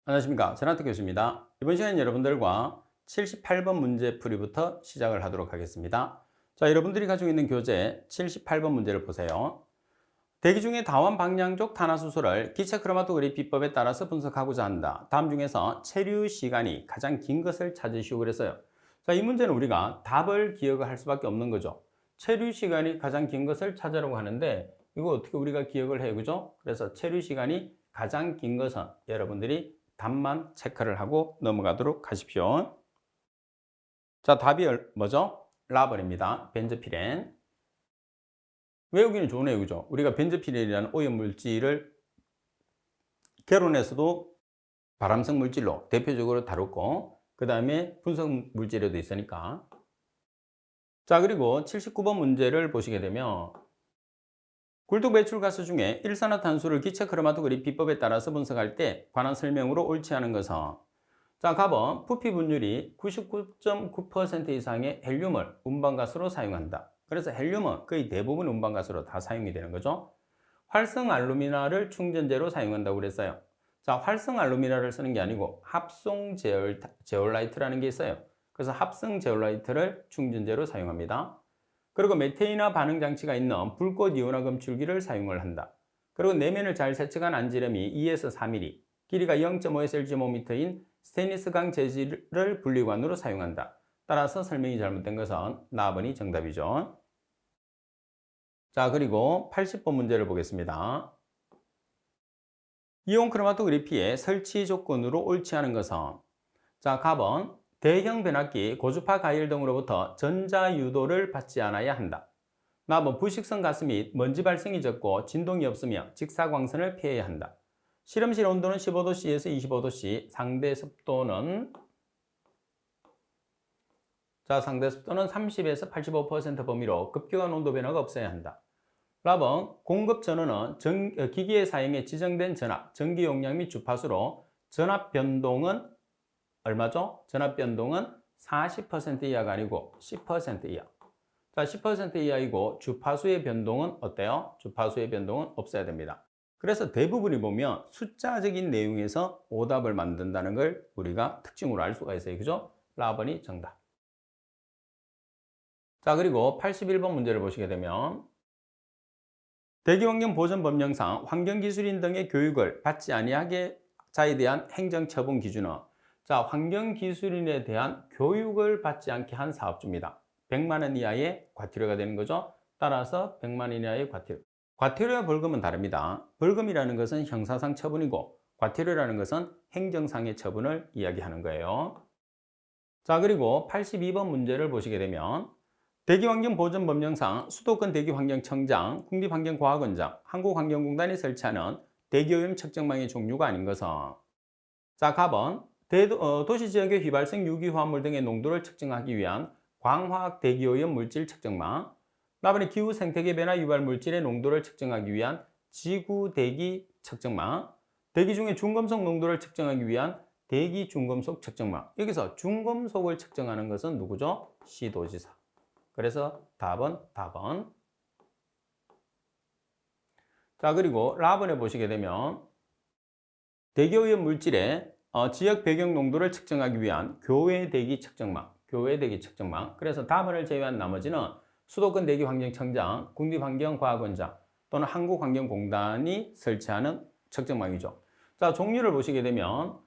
안녕하십니까. 전학태 교수입니다. 이번 시간에 여러분들과 78번 문제풀이부터 시작을 하도록 하겠습니다. 자, 여러분들이 가지고 있는 교재 78번 문제를 보세요. 대기 중에 다원 방향족 탄화수소를 기체 크로마토그래피 비법에 따라서 분석하고자 한다. 다음 중에서 체류 시간이 가장 긴 것을 찾으시오 그랬어요. 자, 이 문제는 우리가 답을 기억을 할 수밖에 없는 거죠. 체류 시간이 가장 긴 것을 찾으라고 하는데 이거 어떻게 우리가 기억을 해요, 그죠? 그래서 체류 시간이 가장 긴 것은 여러분들이 답만 체크를 하고 넘어가도록 하십시오. 자, 답이 뭐죠? 라번입니다. 벤저피렌. 외우기는 좋네요, 그죠? 우리가 벤저피렌이라는 오염물질을 개론에서도 발암성 물질로 대표적으로 다뤘고, 그 다음에 분석 물질에도 있으니까. 자, 그리고 79번 문제를 보시게 되면 굴뚝 배출가스 중에 일산화탄소를 기체 크로마토그래피 비법에 따라서 분석할 때 관한 설명으로 옳지 않은 것은, 자, 갑은 부피 분율이 99.9% 이상의 헬륨을 운반가스로 사용한다. 그래서 헬륨은 거의 대부분 운반가스로 다 사용이 되는 거죠. 활성 알루미나를 충전재로 사용한다고 그랬어요. 자, 활성 알루미나를 쓰는 게 아니고 합성 제올라이트라는 게 있어요. 그래서 합성 제올라이트를 충전재로 사용합니다. 그리고 메테인화 반응 장치가 있는 불꽃 이온화 검출기를 사용을 한다. 그리고 내면을 잘 세척한 안지름이 2에서 4mm, 길이가 0.5에서 1.5m인 스테인리스강 재질을 분리관으로 사용한다. 따라서 설명이 잘못된 것은 나번이 정답이죠. 자, 그리고 80번 문제를 보겠습니다. 이온 크로마토그래피의 설치 조건으로 옳지 않은 것은, 자, 갑은 대형 변압기, 고주파 가열 등으로부터 전자 유도를 받지 않아야 한다. 나번 부식성 가스 및 먼지 발생이 적고 진동이 없으며 직사광선을 피해야 한다. 실험실 온도는 15도씨에서 25도씨, 상대 습도는 30에서 85% 범위로 급격한 온도 변화가 없어야 한다. 라번 공급 전원은 기기의 사용에 지정된 전압, 전기 용량 및 주파수로 전압 변동은 얼마죠? 전압 변동은 40% 이하가 아니고 10% 이하. 자, 10% 이하이고 주파수의 변동은 어때요? 주파수의 변동은 없어야 됩니다. 그래서 대부분이 보면 숫자적인 내용에서 오답을 만든다는 걸 우리가 특징으로 알 수가 있어요. 그죠? 라번이 정답. 자, 그리고 81번 문제를 보시게 되면 대기환경 보전 법령상 환경기술인 등의 교육을 받지 아니하게 자에 대한 행정처분 기준은, 자, 환경기술인에 대한 교육을 받지 않게 한 사업주입니다. 100만 원 이하의 과태료가 되는 거죠. 따라서 100만 원 이하의 과태료. 과태료와 벌금은 다릅니다. 벌금이라는 것은 형사상 처분이고 과태료라는 것은 행정상의 처분을 이야기하는 거예요. 자, 그리고 82번 문제를 보시게 되면 대기환경보전법령상 수도권 대기환경청장, 국립환경과학원장, 한국환경공단이 설치하는 대기오염 측정망의 종류가 아닌 것은, 자, 갑은 도시지역의 휘발성 유기화합물 등의 농도를 측정하기 위한 광화학 대기오염 물질 측정망, 나번에 기후 생태계 변화 유발 물질의 농도를 측정하기 위한 지구 대기 측정망, 대기 중에 중금속 농도를 측정하기 위한 대기 중금속 측정망. 여기서 중금속을 측정하는 것은 누구죠? 시도지사. 그래서 답은. 자, 그리고 라번에 보시게 되면 대기오염 물질의 지역 배경 농도를 측정하기 위한 교외 대기 측정망. 그래서 답을 제외한 나머지는 수도권 대기환경청장, 국립환경과학원장 또는 한국환경공단이 설치하는 측정망이죠. 자, 종류를 보시게 되면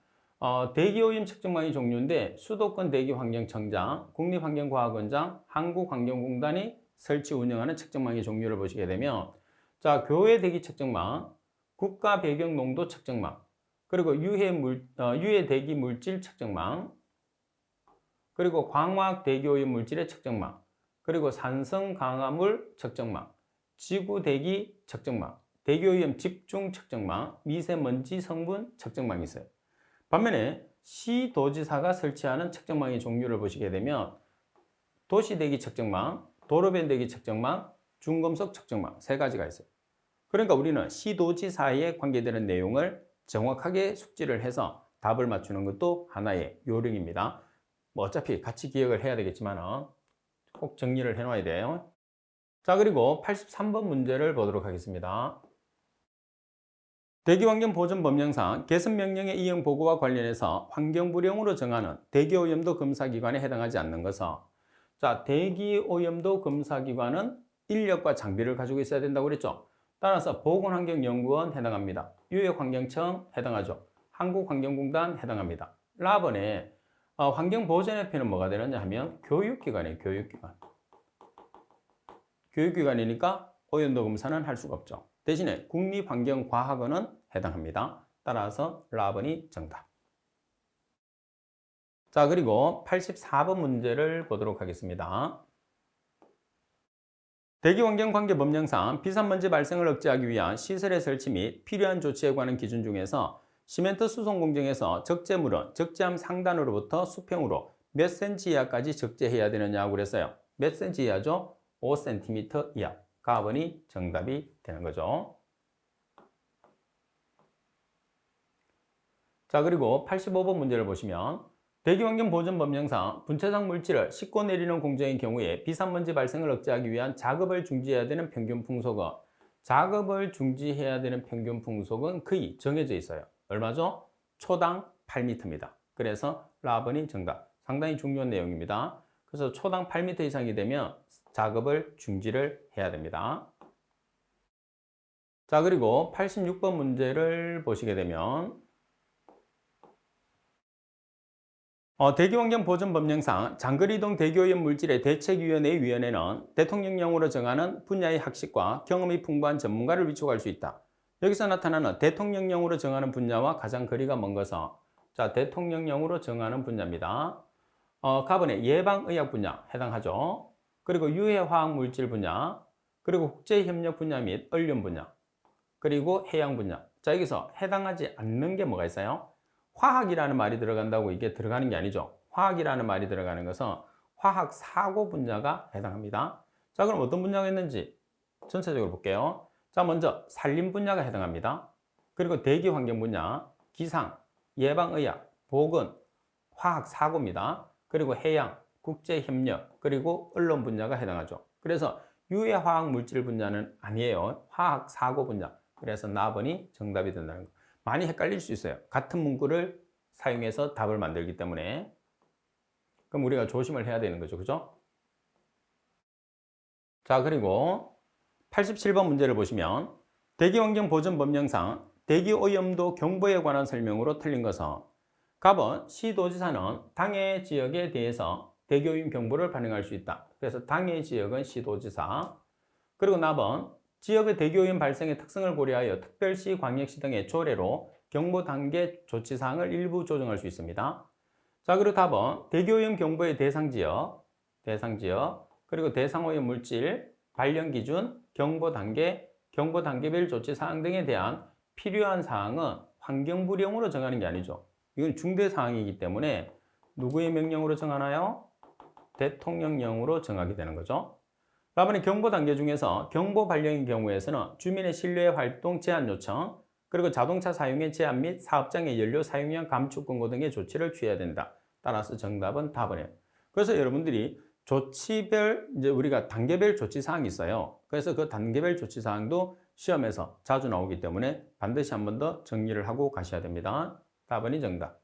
대기오염 측정망이 종류인데 수도권 대기환경청장, 국립환경과학원장, 한국환경공단이 설치 운영하는 측정망의 종류를 보시게 되면, 자, 교외 대기 측정망, 국가 배경 농도 측정망, 그리고 유해 대기 물질 측정망, 그리고 광화학 대기오염 물질의 측정망, 그리고 산성 강화물 측정망, 지구 대기 측정망, 대기오염 집중 측정망, 미세먼지 성분 측정망이 있어요. 반면에 시도지사가 설치하는 측정망의 종류를 보시게 되면 도시대기 측정망, 도로변 대기 측정망, 중금속 측정망 세 가지가 있어요. 그러니까 우리는 시도지사에 관계되는 내용을 정확하게 숙지를 해서 답을 맞추는 것도 하나의 요령입니다. 뭐 어차피 같이 기억을 해야 되겠지만 꼭 정리를 해 놔야 돼요. 자, 그리고 83번 문제를 보도록 하겠습니다. 대기환경보전법령상 개선명령의 이행 보고와 관련해서 환경부령으로 정하는 대기오염도 검사기관에 해당하지 않는 것은 자, 대기오염도 검사기관은 인력과 장비를 가지고 있어야 된다고 그랬죠. 따라서 보건환경연구원 해당합니다. 유역환경청 해당하죠. 한국환경공단 해당합니다. 라번에 환경보전협회는 뭐가 되느냐 하면 교육기관이에요. 교육기관. 교육기관이니까 오염도 검사는 할 수가 없죠. 대신에 국립환경과학원은 해당합니다. 따라서 라번이 정답. 자, 그리고 84번 문제를 보도록 하겠습니다. 대기환경관계법령상 비산먼지 발생을 억제하기 위한 시설의 설치 및 필요한 조치에 관한 기준 중에서 시멘트 수송 공정에서 적재물은 적재함 상단으로부터 수평으로 몇 cm 이하까지 적재해야 되느냐고 그랬어요. 몇 cm 이하죠? 5cm 이하. 가번이 정답이 되는 거죠. 자, 그리고 85번 문제를 보시면 대기환경보전법령상 분체상 물질을 싣고 내리는 공정의 경우에 비산먼지 발생을 억제하기 위한 작업을 중지해야 되는 평균 풍속은 거의 정해져 있어요. 얼마죠? 초당 8m입니다. 그래서 라번이 정답. 상당히 중요한 내용입니다. 그래서 초당 8m 이상이 되면 작업을 중지를 해야 됩니다. 자, 그리고 86번 문제를 보시게 되면 대기환경보전법령상 장거리이동 대기오염 물질의 대책위원회의 위원회는 대통령령으로 정하는 분야의 학식과 경험이 풍부한 전문가를 위촉할 수 있다. 여기서 나타나는 대통령령으로 정하는 분야와 가장 거리가 먼 것은 자, 대통령령으로 정하는 분야입니다. 가번에 예방의학 분야 해당하죠. 그리고 유해화학물질 분야, 그리고 국제협력 분야 및 언론 분야, 그리고 해양 분야. 자, 여기서 해당하지 않는 게 뭐가 있어요? 화학이라는 말이 들어간다고 이게 들어가는 게 아니죠. 화학이라는 말이 들어가는 것은 화학 사고 분야가 해당합니다. 자, 그럼 어떤 분야가 있는지 전체적으로 볼게요. 자, 먼저 산림 분야가 해당합니다. 그리고 대기 환경 분야, 기상, 예방의학, 보건, 화학 사고입니다. 그리고 해양, 국제협력, 그리고 언론 분야가 해당하죠. 그래서 유해화학 물질 분야는 아니에요. 화학 사고 분야. 그래서 나번이 정답이 된다는 거. 많이 헷갈릴 수 있어요. 같은 문구를 사용해서 답을 만들기 때문에. 그럼 우리가 조심을 해야 되는 거죠. 그죠? 자, 그리고 87번 문제를 보시면 대기환경보전법령상 대기오염도 경보에 관한 설명으로 틀린 것은 갑은 시도지사는 당해 지역에 대해서 대기오염 경보를 발령할 수 있다. 그래서 당해 지역은 시도지사. 그리고 나번 지역의 대기오염 발생의 특성을 고려하여 특별시, 광역시 등의 조례로 경보 단계 조치 사항을 일부 조정할 수 있습니다. 자, 그리고 답은 대기오염 경보의 대상 지역, 그리고 대상오염 물질, 발령 기준, 경보 단계별 조치 사항 등에 대한 필요한 사항은 환경부령으로 정하는 게 아니죠. 이건 중대 사항이기 때문에 누구의 명령으로 정하나요? 대통령령으로 정하게 되는 거죠. 다음에 경보 단계 중에서 경보 발령의 경우에서는 주민의 실내 활동 제한 요청, 그리고 자동차 사용의 제한 및 사업장의 연료 사용량 감축 권고 등의 조치를 취해야 된다. 따라서 정답은 답이에요. 그래서 여러분들이 조치별, 이제 우리가 단계별 조치 사항이 있어요. 그래서 그 단계별 조치 사항도 시험에서 자주 나오기 때문에 반드시 한 번 더 정리를 하고 가셔야 됩니다. 답은이 정답.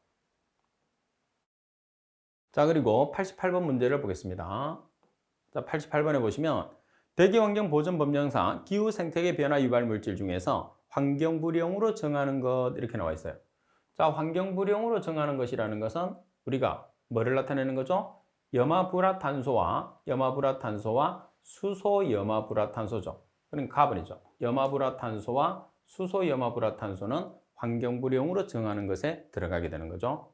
자, 그리고 88번 문제를 보겠습니다. 자, 88번에 보시면 대기환경보전법령상 기후생태계 변화 유발 물질 중에서 환경부령으로 정하는 것 이렇게 나와 있어요. 자, 환경부령으로 정하는 것이라는 것은 우리가 뭐를 나타내는 거죠? 염화불화탄소와 수소염화불화탄소죠. 그러니까 카본이죠. 염화불화탄소와 수소염화불화탄소는 환경부령으로 정하는 것에 들어가게 되는 거죠.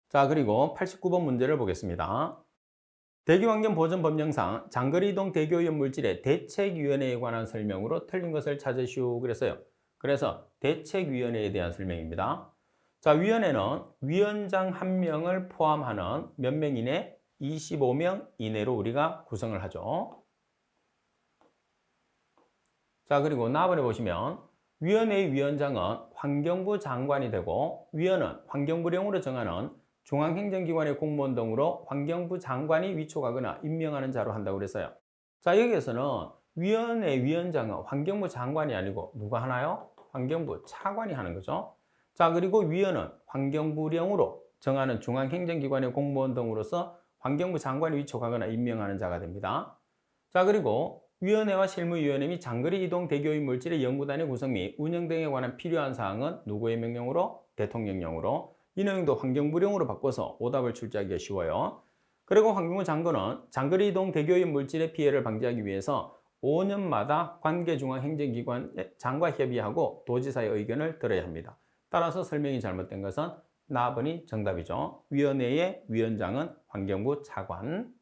자, 그리고 89번 문제를 보겠습니다. 대기환경보전법령상 장거리이동 대기오염 물질의 대책위원회에 관한 설명으로 틀린 것을 찾으시오 그랬어요. 그래서 대책위원회에 대한 설명입니다. 자, 위원회는 위원장 1명을 포함하는 몇 명 이내? 25명 이내로 우리가 구성을 하죠. 자, 그리고 나번에 보시면 위원회의 위원장은 환경부 장관이 되고 위원은 환경부령으로 정하는 중앙행정기관의 공무원 등으로 환경부 장관이 위촉하거나 임명하는 자로 한다고 그랬어요. 자, 여기에서는 위원회 위원장은 환경부 장관이 아니고 누가 하나요? 환경부 차관이 하는 거죠. 자, 그리고 위원은 환경부령으로 정하는 중앙행정기관의 공무원 등으로서 환경부 장관이 위촉하거나 임명하는 자가 됩니다. 자, 그리고 위원회와 실무위원회 및 장거리 이동 대교인 물질의 연구단의 구성 및 운영 등에 관한 필요한 사항은 누구의 명령으로? 대통령령으로. 이 내용도 환경부령으로 바꿔서 오답을 출제하기가 쉬워요. 그리고 환경부 장관은 장거리 이동 대교인 물질의 피해를 방지하기 위해서 5년마다 관계중앙행정기관 장과 협의하고 도지사의 의견을 들어야 합니다. 따라서 설명이 잘못된 것은 나번이 정답이죠. 위원회의 위원장은 환경부 차관.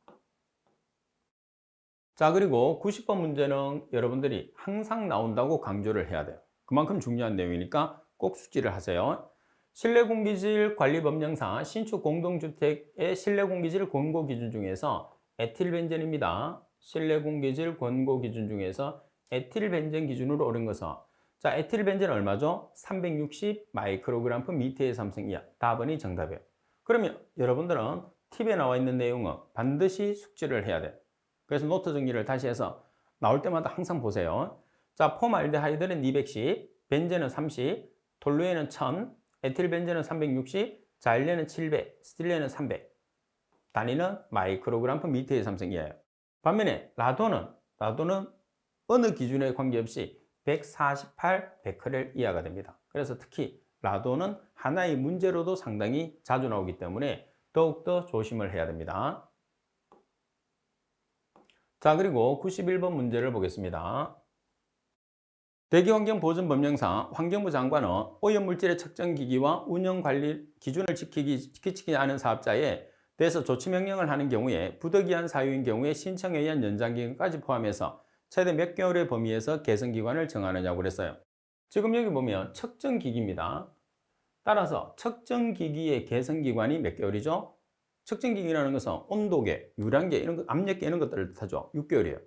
자, 그리고 90번 문제는 여러분들이 항상 나온다고 강조를 해야 돼요. 그만큼 중요한 내용이니까 꼭 숙지를 하세요. 실내공기질 관리법령상 신축 공동주택의 실내공기질 권고 기준 중에서 에틸벤젠입니다. 실내공기질 권고 기준 중에서 에틸벤젠 기준으로 옳은 것은, 자, 에틸벤젠 얼마죠? 360 마이크로그램 per 미터의 삼성 이하. 답은이 정답이에요. 그러면 여러분들은 팁에 나와 있는 내용은 반드시 숙지를 해야 돼요. 그래서 노트 정리를 다시 해서 나올 때마다 항상 보세요. 자, 폼알데하이드는 210, 벤젠은 30, 톨루엔은 1000, 에틸벤젠은 360, 자일렌은 700, 스틸렌은 300. 단위는 마이크로그램 per 미터의 삼성 이하예요. 반면에 라돈은 어느 기준에 관계없이 148 베크렐 이하가 됩니다. 그래서 특히 라돈은 하나의 문제로도 상당히 자주 나오기 때문에 더욱더 조심을 해야 됩니다. 자, 그리고 91번 문제를 보겠습니다. 대기환경보전법령상 환경부 장관은 오염물질의 측정기기와 운영관리 기준을 지키지 않은 사업자에 대해서 조치명령을 하는 경우에 부득이한 사유인 경우에 신청에 의한 연장기간까지 포함해서 최대 몇 개월의 범위에서 개선기관을 정하느냐고 그랬어요. 지금 여기 보면 측정기기입니다. 따라서 측정기기의 개선기관이 몇 개월이죠? 측정기기라는 것은 온도계, 유량계, 이런 것, 압력계 이런 것들을 뜻하죠. 6개월이에요.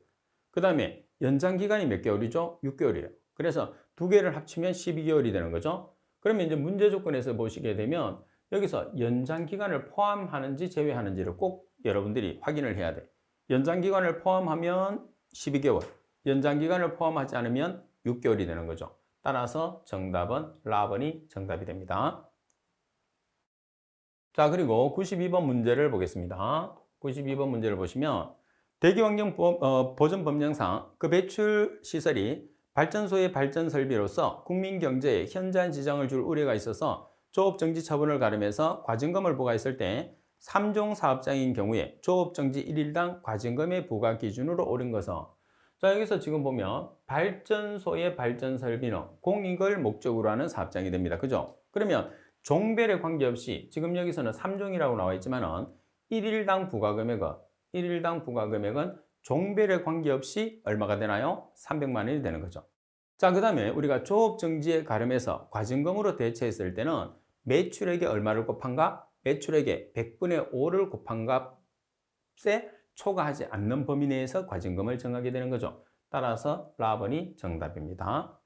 그 다음에 연장기간이 몇 개월이죠? 6개월이에요. 그래서 두 개를 합치면 12개월이 되는 거죠. 그러면 이제 문제 조건에서 보시게 되면 여기서 연장기간을 포함하는지 제외하는지를 꼭 여러분들이 확인을 해야 돼요. 연장기간을 포함하면 12개월, 연장기간을 포함하지 않으면 6개월이 되는 거죠. 따라서 정답은 라번이 정답이 됩니다. 자, 그리고 92번 문제를 보겠습니다. 92번 문제를 보시면 대기환경보전법령상 그 배출 시설이 발전소의 발전 설비로서 국민 경제에 현저한 지장을 줄 우려가 있어서 조업정지 처분을 가름해서 과징금을 부과했을 때 3종 사업장인 경우에 조업정지 1일당 과징금의 부과 기준으로 옳은 것은, 자, 여기서 지금 보면 발전소의 발전 설비는 공익을 목적으로 하는 사업장이 됩니다. 그죠? 그러면 종별에 관계없이 지금 여기서는 3종이라고 나와 있지만은 1일당 부과금액은 종별에 관계없이 얼마가 되나요? 300만 원이 되는 거죠. 자, 그 다음에 우리가 조업정지에 가름해서 과징금으로 대체했을 때는 매출액에 얼마를 곱한가? 매출액에 100분의 5를 곱한 값에 초과하지 않는 범위 내에서 과징금을 정하게 되는 거죠. 따라서 라번이 정답입니다.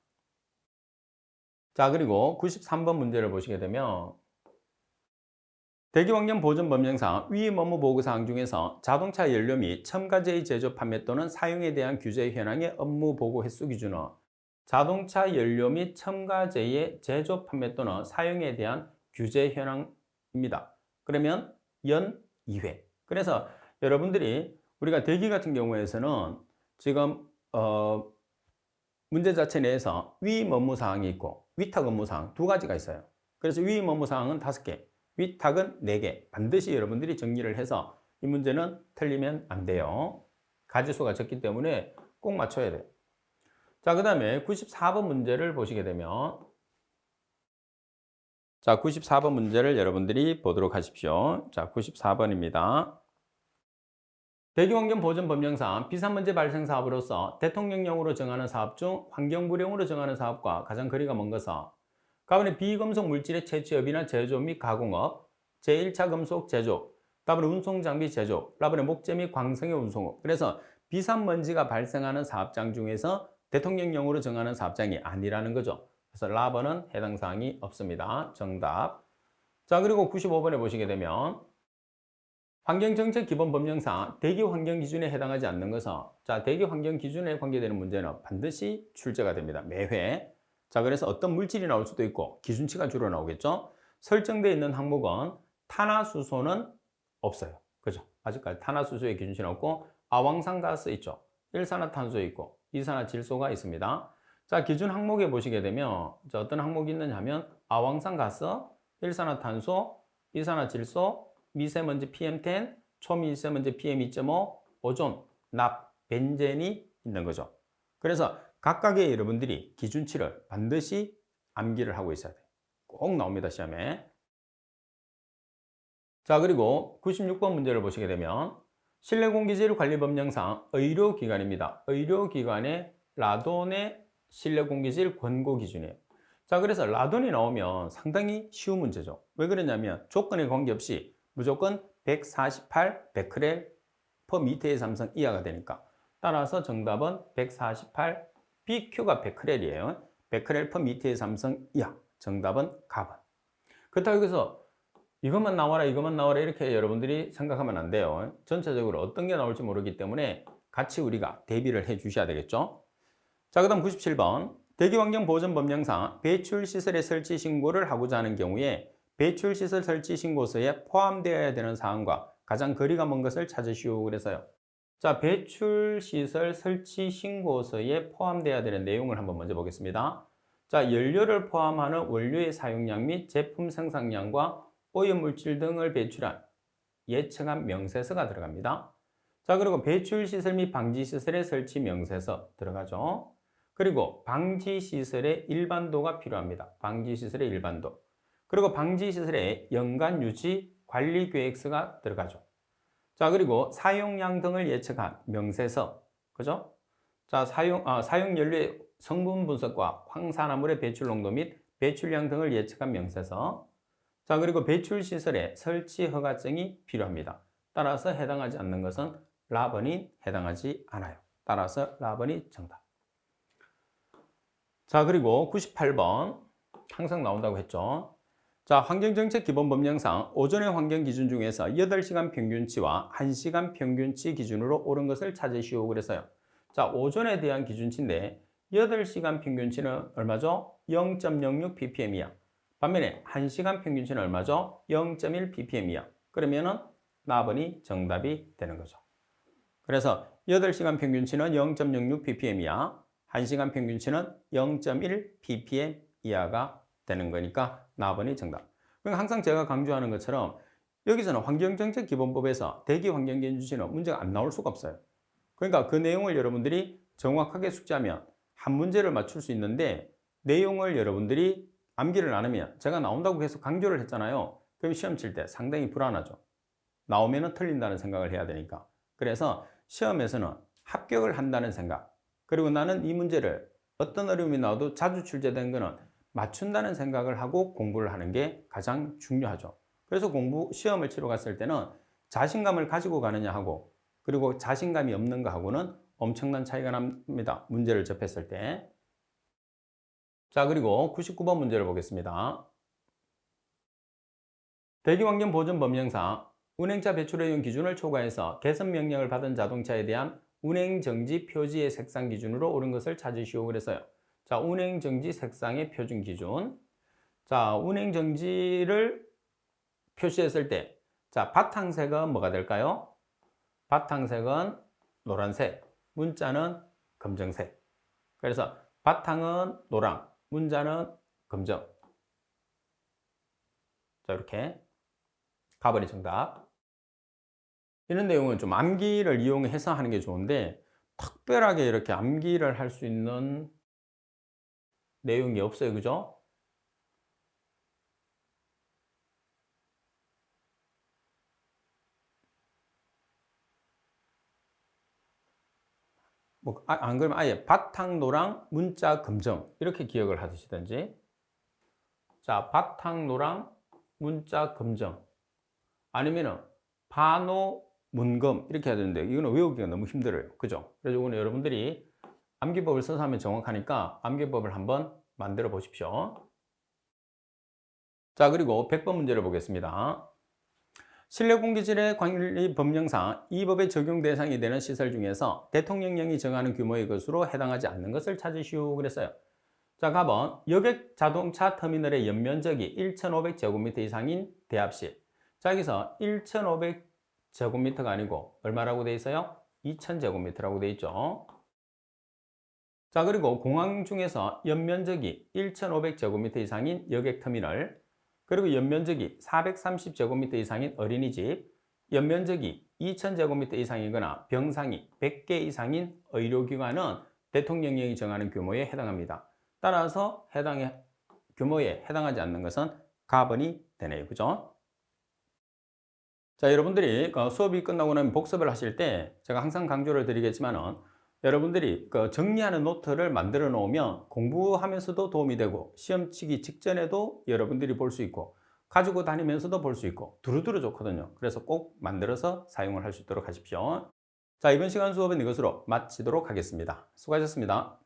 자, 그리고 93번 문제를 보시게 되면 대기환경보전법령상 위임 업무 보고사항 중에서 자동차 연료 및 첨가제의 제조, 판매 또는 사용에 대한 규제 현황의 업무 보고 횟수 기준은 자동차 연료 및 첨가제의 제조, 판매 또는 사용에 대한 규제 현황입니다. 그러면 연 2회. 그래서 여러분들이 우리가 대기 같은 경우에서는 지금 문제 자체 내에서 위임 업무 사항이 있고 위탁 업무 사항 두 가지가 있어요. 그래서 위임 업무 사항은 5개, 위탁은 4개. 반드시 여러분들이 정리를 해서 이 문제는 틀리면 안 돼요. 가지수가 적기 때문에 꼭 맞춰야 돼요. 자, 그 다음에 94번 문제를 보시게 되면, 자, 94번 문제를 여러분들이 보도록 하십시오. 자, 94번입니다. 대기환경보전법령상 비산문제 발생 사업으로서 대통령령으로 정하는 사업 중 환경부령으로 정하는 사업과 가장 거리가 먼 것은 가번에 비금속 물질의 채취업이나 제조 및 가공업, 제1차 금속 제조, 다음에 운송장비 제조, 라번에 목재 및 광석의 운송업. 그래서 비산먼지가 발생하는 사업장 중에서 대통령령으로 정하는 사업장이 아니라는 거죠. 그래서 라번은 해당 사항이 없습니다. 정답. 자, 그리고 95번에 보시게 되면 환경정책 기본법령상 대기환경기준에 해당하지 않는 것은 자, 대기환경기준에 관계되는 문제는 반드시 출제가 됩니다. 매회. 자, 그래서 어떤 물질이 나올 수도 있고 기준치가 주로 나오겠죠. 설정되어 있는 항목은 탄화수소는 없어요. 그죠? 아직까지 탄화수소의 기준치는 없고 아황산가스 있죠. 일산화탄소 있고 이산화질소가 있습니다. 자, 기준 항목에 보시게 되면 자, 어떤 항목이 있느냐 하면 아황산가스, 일산화탄소, 이산화질소, 미세먼지 PM10, 초미세먼지 PM2.5, 오존, 납, 벤젠이 있는 거죠. 그래서 각각의 여러분들이 기준치를 반드시 암기를 하고 있어야 돼요. 꼭 나옵니다, 시험에. 자, 그리고 96번 문제를 보시게 되면 실내공기질 관리법령상 의료기관입니다. 의료기관의 라돈의 실내공기질 권고 기준이에요. 자, 그래서 라돈이 나오면 상당히 쉬운 문제죠. 왜 그러냐면 조건에 관계없이 무조건 148 베크렐 퍼 미터의 삼성 이하가 되니까. 따라서 정답은 148 BQ가 베크렐이에요. 베크렐 퍼 미터의 삼성 이하. 정답은 가번. 그렇다고 해서 이것만 나와라 이렇게 여러분들이 생각하면 안 돼요. 전체적으로 어떤 게 나올지 모르기 때문에 같이 우리가 대비를 해 주셔야 되겠죠. 자, 그 다음 97번 대기환경보전법령상 배출시설의 설치 신고를 하고자 하는 경우에 배출시설 설치 신고서에 포함되어야 되는 사항과 가장 거리가 먼 것을 찾으시오. 그래서요. 자, 배출시설 설치 신고서에 포함되어야 되는 내용을 한번 먼저 보겠습니다. 자, 연료를 포함하는 원료의 사용량 및 제품 생산량과 오염물질 등을 배출한 예측한 명세서가 들어갑니다. 자, 그리고 배출시설 및 방지시설의 설치 명세서 들어가죠. 그리고 방지시설의 일반도가 필요합니다. 방지시설의 일반도. 그리고 방지시설의 연간 유지 관리 계획서가 들어가죠. 자, 그리고 사용량 등을 예측한 명세서. 그죠? 자, 사용 연료의 성분 분석과 황산화물의 배출 농도 및 배출량 등을 예측한 명세서. 자, 그리고 배출시설의 설치 허가증이 필요합니다. 따라서 해당하지 않는 것은 라번이 해당하지 않아요. 따라서 라번이 정답. 자, 그리고 98번 항상 나온다고 했죠. 자, 환경정책 기본법령상 오전의 환경기준 중에서 8시간 평균치와 1시간 평균치 기준으로 옳은 것을 찾으시오. 그래서요. 자, 오전에 대한 기준치인데 8시간 평균치는 얼마죠? 0.06 ppm이야. 반면에 1시간 평균치는 얼마죠? 0.1 ppm이야. 그러면은 나번이 정답이 되는 거죠. 그래서 8시간 평균치는 0.06 ppm이야. 1시간 평균치는 0.1 ppm 이하가 되는 거니까 나번이 정답. 그러니까 항상 제가 강조하는 것처럼 여기서는 환경정책기본법에서 대기환경기준치는 문제가 안 나올 수가 없어요. 그러니까 그 내용을 여러분들이 정확하게 숙지하면 한 문제를 맞출 수 있는데 내용을 여러분들이 암기를 안 하면 제가 나온다고 계속 강조를 했잖아요. 그럼 시험 칠 때 상당히 불안하죠. 나오면은 틀린다는 생각을 해야 되니까. 그래서 시험에서는 합격을 한다는 생각, 그리고 나는 이 문제를 어떤 어려움이 나와도 자주 출제된 거는 맞춘다는 생각을 하고 공부를 하는 게 가장 중요하죠. 그래서 시험을 치러 갔을 때는 자신감을 가지고 가느냐 하고, 그리고 자신감이 없는 거 하고는 엄청난 차이가 납니다. 문제를 접했을 때. 자, 그리고 99번 문제를 보겠습니다. 대기환경보전법령상 운행차 배출오염 기준을 초과해서 개선 명령을 받은 자동차에 대한 운행정지 표지의 색상 기준으로 옳은 것을 찾으시오. 그래서요. 자, 운행정지 색상의 표준 기준. 자, 운행정지를 표시했을 때, 자, 바탕색은 뭐가 될까요? 바탕색은 노란색, 문자는 검정색. 그래서 바탕은 노랑, 문자는 검정. 자, 이렇게 가버리 정답. 이런 내용은 좀 암기를 이용해서 하는 게 좋은데 특별하게 이렇게 암기를 할 수 있는 내용이 없어요. 그죠? 안 그러면 아예 바탕 노랑, 문자 검정 이렇게 기억을 하시든지. 자, 바탕 노랑, 문자 검정. 아니면은 반호 문검 이렇게 해야 되는데 이거는 외우기가 너무 힘들어요. 그죠? 그래서 이거는 여러분들이 암기법을 써서 하면 정확하니까 암기법을 한번 만들어 보십시오. 자, 그리고 100번 문제를 보겠습니다. 실내공기질의 관리 법령상 이 법의 적용 대상이 되는 시설 중에서 대통령령이 정하는 규모의 것으로 해당하지 않는 것을 찾으시오 그랬어요. 자, 가번 여객 자동차 터미널의 연면적이 1,500제곱미터 이상인 대합실. 자, 여기서 1,500제곱미터가 아니고 얼마라고 돼 있어요? 2,000제곱미터라고 돼 있죠. 자, 그리고 공항 중에서 연면적이 1,500제곱미터 이상인 여객터미널, 그리고 연면적이 430제곱미터 이상인 어린이집, 연면적이 2,000제곱미터 이상이거나 병상이 100개 이상인 의료기관은 대통령령이 정하는 규모에 해당합니다. 따라서 규모에 해당하지 않는 것은 가번이 되네요. 그죠? 자, 여러분들이 수업이 끝나고 나면 복습을 하실 때 제가 항상 강조를 드리겠지만은 여러분들이 정리하는 노트를 만들어 놓으면 공부하면서도 도움이 되고 시험 치기 직전에도 여러분들이 볼 수 있고 가지고 다니면서도 볼 수 있고 두루두루 좋거든요. 그래서 꼭 만들어서 사용을 할 수 있도록 하십시오. 자, 이번 시간 수업은 이것으로 마치도록 하겠습니다. 수고하셨습니다.